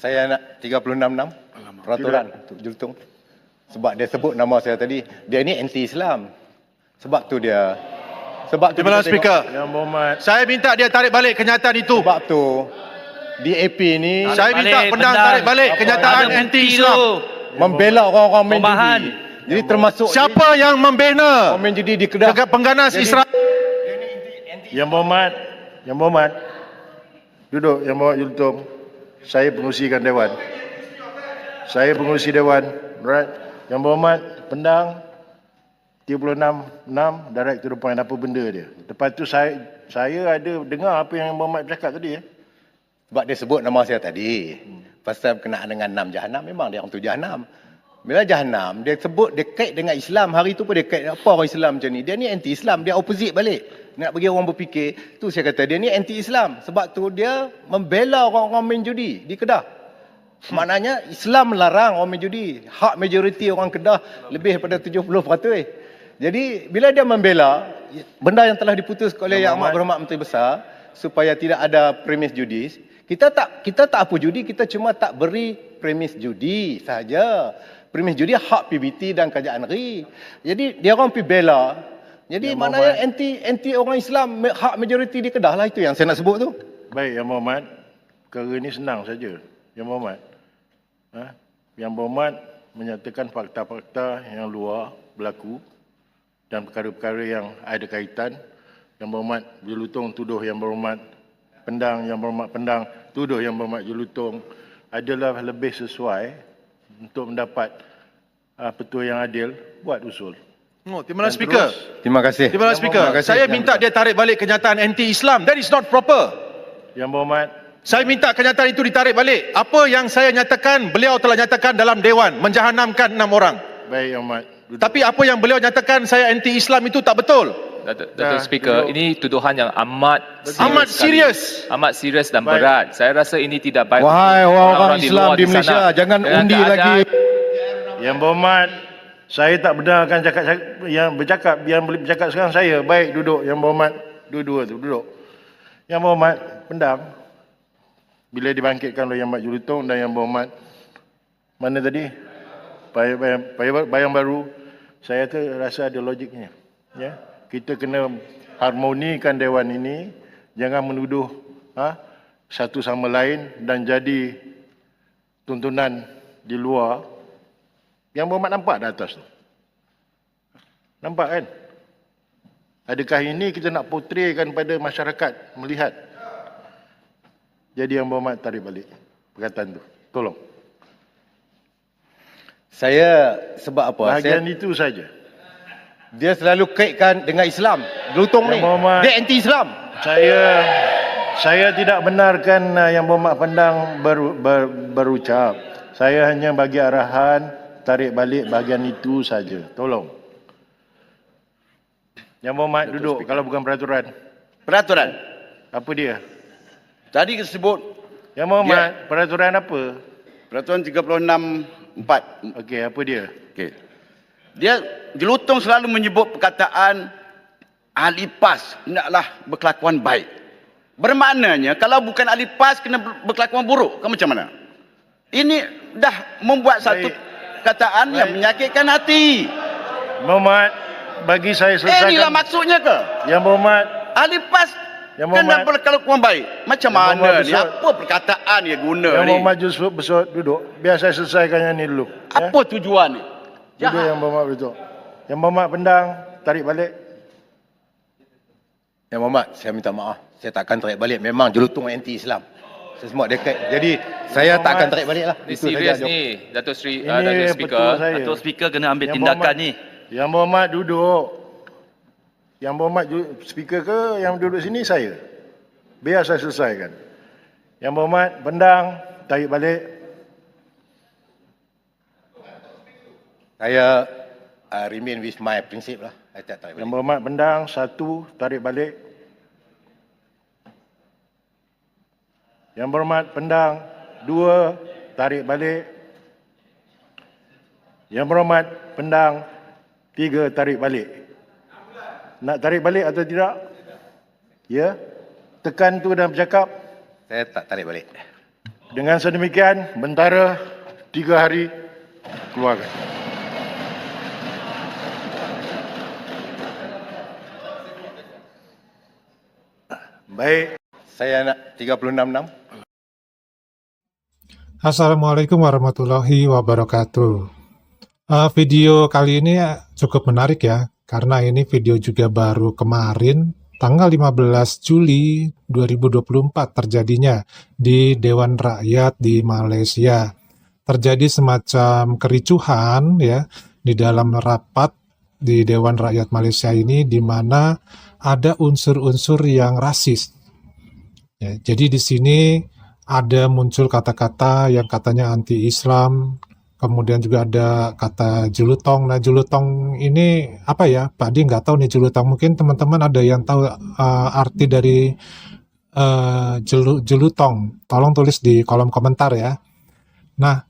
Saya nak 36(6) peraturan untuk Jultung. Sebab dia sebut nama saya tadi, dia ni anti-Islam. Sebab tu dia. Sebab tu Terima kita kasih, Speaker. Yang Berhormat. Saya minta dia tarik balik kenyataan itu. Sebab tu DAP ni Saya minta Pendang tarik balik kenyataan anti-Islam. membela orang-orang main Perubahan. judi. Jadi termasuk Siapa yang membina orang main judi di Kedah. pengganas Jadi- Israel? Yang Berhormat. Yang Berhormat. Duduk Yang Berhormat Jultung. Saya pengurusikan Dewan. Saya pengurusi Dewan. Right. Yang Berhormat Pendang 36(6) direct to the point, apa benda dia. Lepas tu saya ada dengar apa yang Yang Berhormat bercakap tadi. Sebab dia sebut nama saya tadi. Pasal berkenaan dengan 6 Jahanam, memang dia orang tu Jahanam. Bila Jahanam, dia sebut dia kait dengan Islam. Hari tu pun dia kait apa orang Islam macam ni. Dia ni anti-Islam, dia opposite balik. Nak bagi orang berfikir, tu saya kata dia ni anti-Islam. Sebab tu dia membela orang-orang main judi di Kedah. Maknanya Islam melarang orang main judi. Hak majoriti orang Kedah lebih daripada 70%. Jadi bila dia membela benda yang telah diputus oleh Yang Amat Berhormat Menteri Besar supaya tidak ada premis judi, kita tak apa judi, kita cuma tak beri premis judi sahaja. Premis judi hak PBT dan kerajaan negeri. Jadi dia orang pergi bela. Jadi maknanya anti orang Islam, hak majoriti di Kedah lah, itu yang saya nak sebut tu. Baik Yang Berhormat. Perkara ni senang saja. Yang Berhormat. Yang Berhormat menyatakan fakta-fakta yang luar berlaku dan perkara-perkara yang ada kaitan. Yang Berhormat Julutong tuduh Yang Berhormat Pendang, Yang Berhormat Pendang tuduh Yang Berhormat Julutong adalah lebih sesuai untuk mendapat petua yang adil, buat usul. Terima kasih, Speaker. Terima kasih. Terima kasih, Speaker. Saya minta dia tarik balik kenyataan anti-Islam. That is not proper. Yang Berhormat. Saya minta kenyataan itu ditarik balik. Apa yang saya nyatakan, beliau telah nyatakan dalam Dewan, menjahanamkan 6 orang. Baik Yang Berhormat. Tapi apa yang beliau nyatakan saya anti-Islam itu tak betul. Datuk Speaker, ini tuduhan yang amat serius. Amat serius dan Baik. berat. Saya rasa ini tidak baik. Wahai orang-orang Islam luar di Malaysia, sana. jangan Dengan undi keadaan- lagi. Yang Berhormat, saya tak benarkan yang bercakap sekarang saya. Baik, duduk Yang Berhormat. Dua-dua tu, duduk. Yang Berhormat Pendang, bila dibangkitkan oleh Yang Berhormat Julutong dan Yang Berhormat mana tadi? Bayang Baru, saya tu rasa ada logiknya. Ya, kita kena harmonikan Dewan ini, jangan menuduh satu sama lain dan jadi tuntunan di luar. Yang Berhormat nampak di atas tu. Nampak kan? Adakah ini kita nak portraykan pada masyarakat melihat? Jadi Yang Berhormat tarik balik perkataan tu. Tolong. Saya sebab apa? Bahagian itu saja. Dia selalu kaitkan dengan Islam. Julutong ni, Yang Berhormat. dia anti-Islam. Saya tidak benarkan Yang Berhormat Pendang berucap. Saya hanya bagi arahan tarik balik bahagian itu saja. Tolong. Yang Berhormat duduk kalau bukan peraturan. Peraturan. Apa dia? Tadi disebut Yang Berhormat, peraturan apa? peraturan 36(4). Okey, apa dia? Okey. Dia Julutong selalu menyebut perkataan ahli PAS hendaklah berkelakuan baik. Bermaknanya kalau bukan ahli PAS kena berkelakuan buruk ke macam mana? Ini dah membuat satu perkataan yang menyakitkan hati. Berhormat, bagi saya selesaikan. Inilah maksudnya ke? Yang Berhormat, Ahli PAS Yang kena Berhormat. berkelakuan baik. Macam Yang mana Berhormat ni? besar. Apa perkataan dia guna Yang ni? Berhormat Jusuf besut duduk. Biar saya selesaikan yang ni dulu. Apa tujuan ni? Duduk Yang Berhormat duduk. Yang Berhormat Pendang, tarik balik. Yang Berhormat, saya minta maaf. Saya tak akan tarik balik. Memang Julutong anti-Islam. Saya semua dekat. Jadi saya tak akan tarik balik lah. Ini Itu saja, serius Jok. ni, Datuk Ini Datuk Speaker. petua saya. Datuk Speaker kena ambil Yang tindakan Berhormat- ni. Yang Berhormat duduk. Yang Berhormat speaker ke yang duduk sini saya. Biar saya selesaikan. Yang Berhormat Pendang, tarik balik. Saya remain with my prinsip lah. Saya tak tarik Yang balik. Berhormat Pendang, 1, tarik balik. Yang Berhormat Pendang, 2, tarik balik. Yang Berhormat Pendang, 3, tarik balik. Nak tarik balik atau tidak? Ya? Tekan tu dan bercakap. Saya tak tarik balik. Dengan sedemikian, bentara 3 hari keluarkan. Baik. Saya nak 36 Assalamualaikum warahmatullahi wabarakatuh. Video kali ini cukup menarik ya, karena ini video juga baru kemarin, tanggal 15 Juli 2024 terjadinya di Dewan Rakyat di Malaysia. Terjadi semacam kericuhan ya di dalam rapat di Dewan Rakyat Malaysia ini, di mana ada unsur-unsur yang rasis. Ya, jadi di sini ada muncul kata-kata yang katanya anti-Islam, kemudian juga ada kata jelutong. Nah, jelutong ini apa ya? Pak Di nggak tahu nih jelutong. Mungkin teman-teman ada yang tahu arti dari jelutong. Tolong tulis di kolom komentar ya. Nah,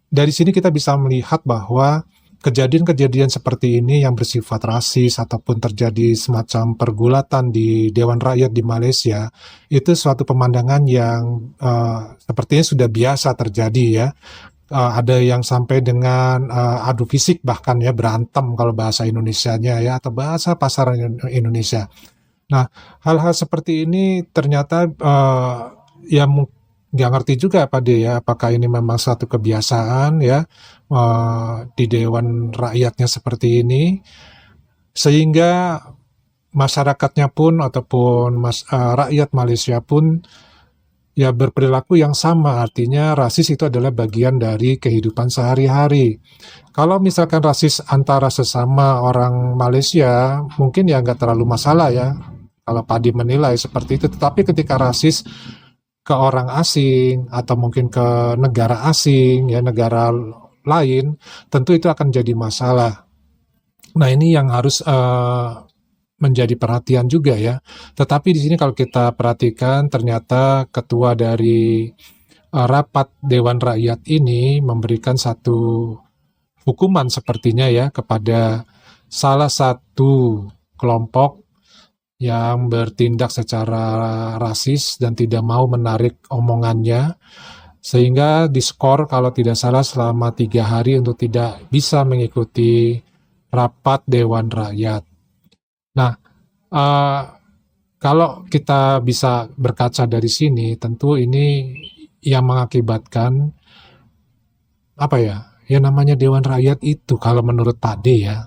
dari sini kita bisa melihat bahwa kejadian-kejadian seperti ini yang bersifat rasis ataupun terjadi semacam pergulatan di Dewan Rakyat di Malaysia, itu suatu pemandangan yang sepertinya sudah biasa terjadi ya. Ada yang sampai dengan adu fisik, bahkan ya berantem kalau bahasa Indonesianya ya, atau bahasa pasaran Indonesia. Nah, hal-hal seperti ini ternyata ya nggak ngerti juga Pak De ya, apakah ini memang satu kebiasaan ya di Dewan Rakyatnya seperti ini, sehingga masyarakatnya pun ataupun rakyat Malaysia pun ya berperilaku yang sama. Artinya rasis itu adalah bagian dari kehidupan sehari-hari. Kalau misalkan rasis antara sesama orang Malaysia mungkin ya nggak terlalu masalah ya, kalau Pak Di menilai seperti itu. Tetapi ketika rasis ke orang asing atau mungkin ke negara asing ya, negara lain, tentu itu akan jadi masalah. Nah, ini yang harus menjadi perhatian juga ya. Tetapi di sini kalau kita perhatikan, ternyata ketua dari rapat Dewan Rakyat ini memberikan satu hukuman sepertinya ya kepada salah satu kelompok yang bertindak secara rasis dan tidak mau menarik omongannya, sehingga diskor kalau tidak salah selama 3 hari untuk tidak bisa mengikuti rapat Dewan Rakyat. Nah, kalau kita bisa berkaca dari sini, tentu ini yang mengakibatkan apa ya? Yang namanya Dewan Rakyat itu kalau menurut Pak D ya,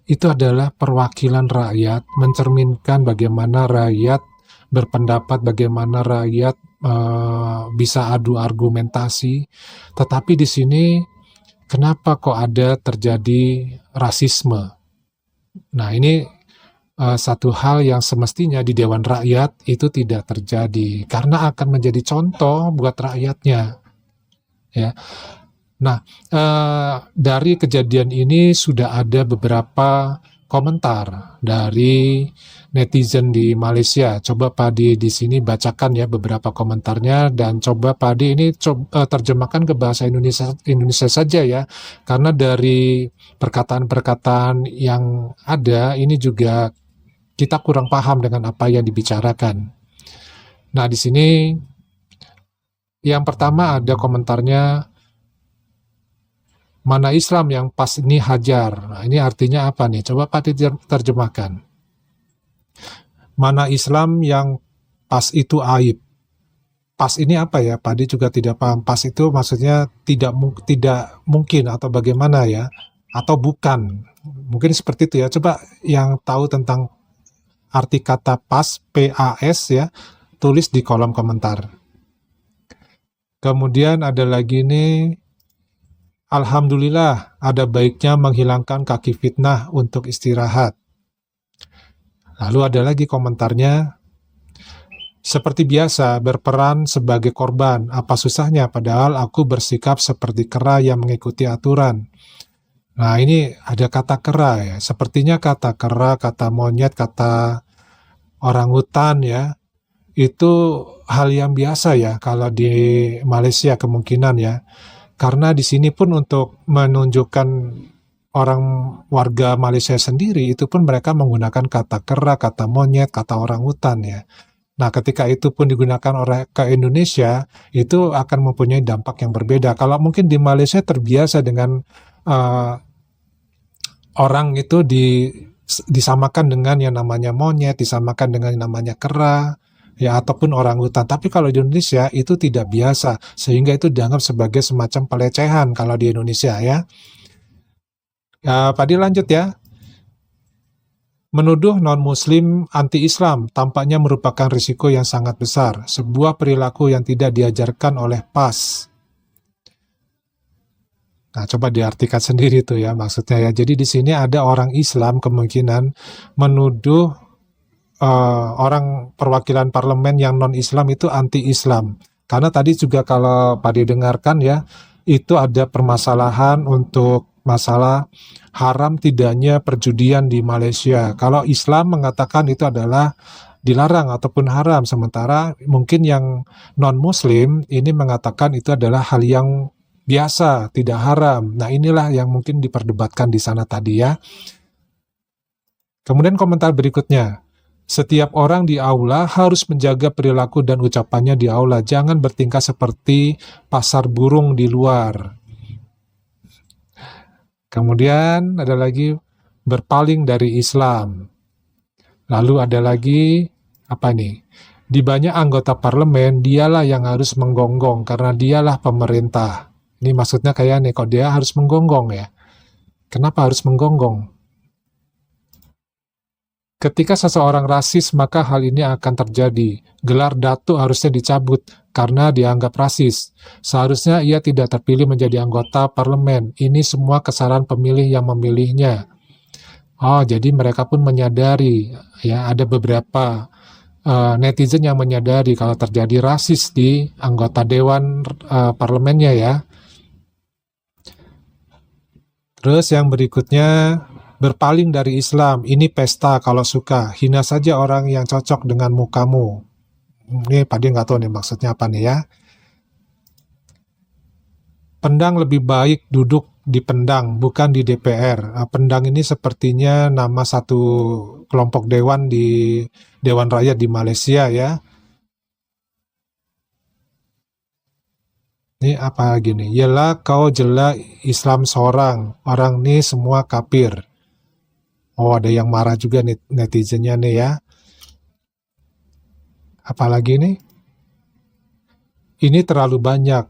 itu adalah perwakilan rakyat, mencerminkan bagaimana rakyat berpendapat, bagaimana rakyat bisa adu argumentasi. Tetapi di sini kenapa kok ada terjadi rasisme? Nah, ini satu hal yang semestinya di Dewan Rakyat itu tidak terjadi, karena akan menjadi contoh buat rakyatnya. Ya. Nah, dari kejadian ini sudah ada beberapa komentar dari netizen di Malaysia. Coba Pak di sini bacakan ya beberapa komentarnya, dan coba Pak ini terjemahkan ke bahasa Indonesia saja ya, karena dari perkataan-perkataan yang ada ini juga kita kurang paham dengan apa yang dibicarakan. Nah, di sini yang pertama ada komentarnya, mana Islam yang pas ini hajar. Nah, ini artinya apa nih? Coba Pak terjemahkan. Mana Islam yang pas itu aib. Pas ini apa ya? Pak juga tidak paham. Pas itu maksudnya tidak mungkin atau bagaimana ya? Atau bukan. Mungkin seperti itu ya. Coba yang tahu tentang arti kata pas, PAS ya, tulis di kolom komentar. Kemudian ada lagi nih, alhamdulillah, ada baiknya menghilangkan kaki fitnah untuk istirahat. Lalu ada lagi komentarnya, seperti biasa berperan sebagai korban, apa susahnya padahal aku bersikap seperti kera yang mengikuti aturan. Nah, ini ada kata kera ya, sepertinya kata kera, kata monyet, kata orang hutan ya, itu hal yang biasa ya kalau di Malaysia kemungkinan ya. Karena di sini pun untuk menunjukkan orang warga Malaysia sendiri, itu pun mereka menggunakan kata kera, kata monyet, kata orang hutan ya. Nah, ketika itu pun digunakan oleh ke Indonesia, itu akan mempunyai dampak yang berbeda. Kalau mungkin di Malaysia terbiasa dengan orang itu disamakan dengan yang namanya monyet, disamakan dengan yang namanya kera, ya ataupun orang hutan. Tapi kalau di Indonesia itu tidak biasa, sehingga itu dianggap sebagai semacam pelecehan kalau di Indonesia ya. Ya, Pak Di lanjut ya. Menuduh non-muslim anti-Islam tampaknya merupakan risiko yang sangat besar, sebuah perilaku yang tidak diajarkan oleh PAS. Nah, coba diartikan sendiri tuh ya maksudnya ya. Jadi di sini ada orang Islam kemungkinan menuduh orang perwakilan parlemen yang non-Islam itu anti-Islam. Karena tadi juga kalau Pak didengarkan ya, itu ada permasalahan untuk masalah haram tidaknya perjudian di Malaysia. Kalau Islam mengatakan itu adalah dilarang ataupun haram, sementara mungkin yang non-Muslim ini mengatakan itu adalah hal yang biasa, tidak haram. Nah, inilah yang mungkin diperdebatkan di sana tadi ya. Kemudian komentar berikutnya. Setiap orang di aula harus menjaga perilaku dan ucapannya di aula. Jangan bertingkah seperti pasar burung di luar. Kemudian ada lagi berpaling dari Islam. Lalu ada lagi, apa nih? Di banyak anggota parlemen, dialah yang harus menggonggong karena dialah pemerintah. Ini maksudnya kayak nih, kok dia harus menggonggong ya? Kenapa harus menggonggong? Ketika seseorang rasis, maka hal ini akan terjadi. Gelar Datuk harusnya dicabut karena dianggap rasis. Seharusnya ia tidak terpilih menjadi anggota parlemen. Ini semua kesalahan pemilih yang memilihnya. Oh, jadi mereka pun menyadari, ya ada beberapa netizen yang menyadari kalau terjadi rasis di anggota dewan parlemennya ya. Terus yang berikutnya, berpaling dari Islam, ini pesta kalau suka, hina saja orang yang cocok dengan mukamu. Ini Pak Di nggak tahu nih maksudnya apa nih ya. Pendang lebih baik duduk di Pendang, bukan di DPR. Pendang ini sepertinya nama satu kelompok dewan di Dewan Rakyat di Malaysia ya. Ini apa lagi nih? Yalah kau jela Islam seorang, orang nih semua kafir. Oh, ada yang marah juga nih netizennya nih ya. Apalagi nih? Ini terlalu banyak,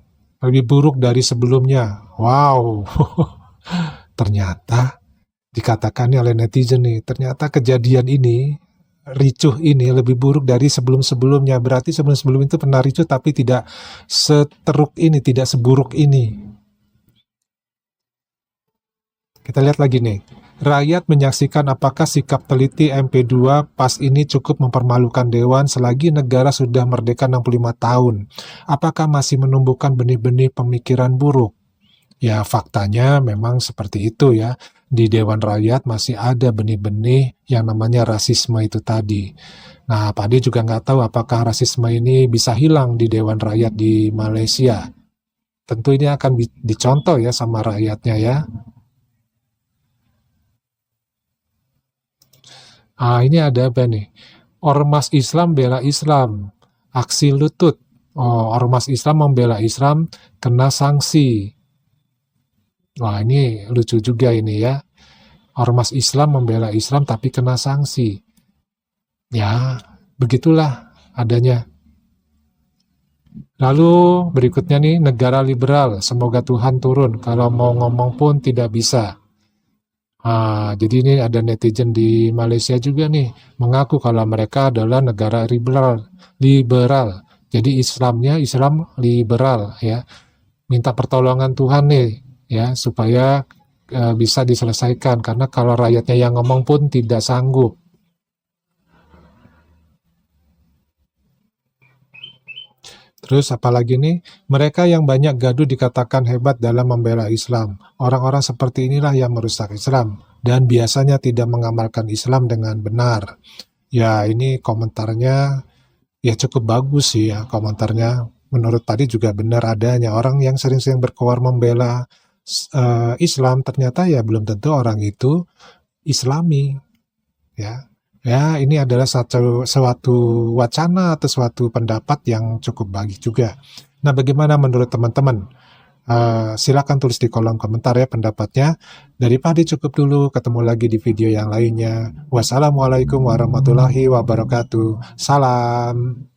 lebih buruk dari sebelumnya. Wow, ternyata dikatakan oleh netizen nih, ternyata kejadian ini, ricuh ini lebih buruk dari sebelum-sebelumnya. Berarti sebelum-sebelum itu pernah ricuh tapi tidak seteruk ini, tidak seburuk ini. Kita lihat lagi nih. Rakyat menyaksikan apakah sikap teliti MP2 PAS ini cukup mempermalukan Dewan selagi negara sudah merdeka 65 tahun. Apakah masih menumbuhkan benih-benih pemikiran buruk? Ya faktanya memang seperti itu ya. Di Dewan Rakyat masih ada benih-benih yang namanya rasisme itu tadi. Nah Pak Adi juga nggak tahu apakah rasisme ini bisa hilang di Dewan Rakyat di Malaysia. Tentu ini akan dicontoh ya sama rakyatnya ya. Ini ada apa nih? Ormas Islam bela Islam, aksi lutut. Oh, Ormas Islam membela Islam kena sanksi. Wah, ini lucu juga ini ya. Ormas Islam membela Islam tapi kena sanksi. Ya, begitulah adanya. Lalu berikutnya nih, negara liberal. Semoga Tuhan turun. Kalau mau ngomong pun tidak bisa. Jadi ini ada netizen di Malaysia juga nih mengaku kalau mereka adalah negara liberal. Jadi Islamnya Islam liberal ya. Minta pertolongan Tuhan nih ya supaya bisa diselesaikan karena kalau rakyatnya yang ngomong pun tidak sanggup. Terus apalagi nih, mereka yang banyak gaduh dikatakan hebat dalam membela Islam. Orang-orang seperti inilah yang merusak Islam dan biasanya tidak mengamalkan Islam dengan benar. Ya ini komentarnya ya cukup bagus sih ya komentarnya. Menurut tadi juga benar adanya orang yang sering-sering berkoar membela Islam ternyata ya belum tentu orang itu Islami ya. Ya, ini adalah suatu wacana atau suatu pendapat yang cukup bagus juga. Nah, bagaimana menurut teman-teman? Silakan tulis di kolom komentar ya pendapatnya. Dari Padi cukup dulu, ketemu lagi di video yang lainnya. Wassalamualaikum warahmatullahi wabarakatuh. Salam.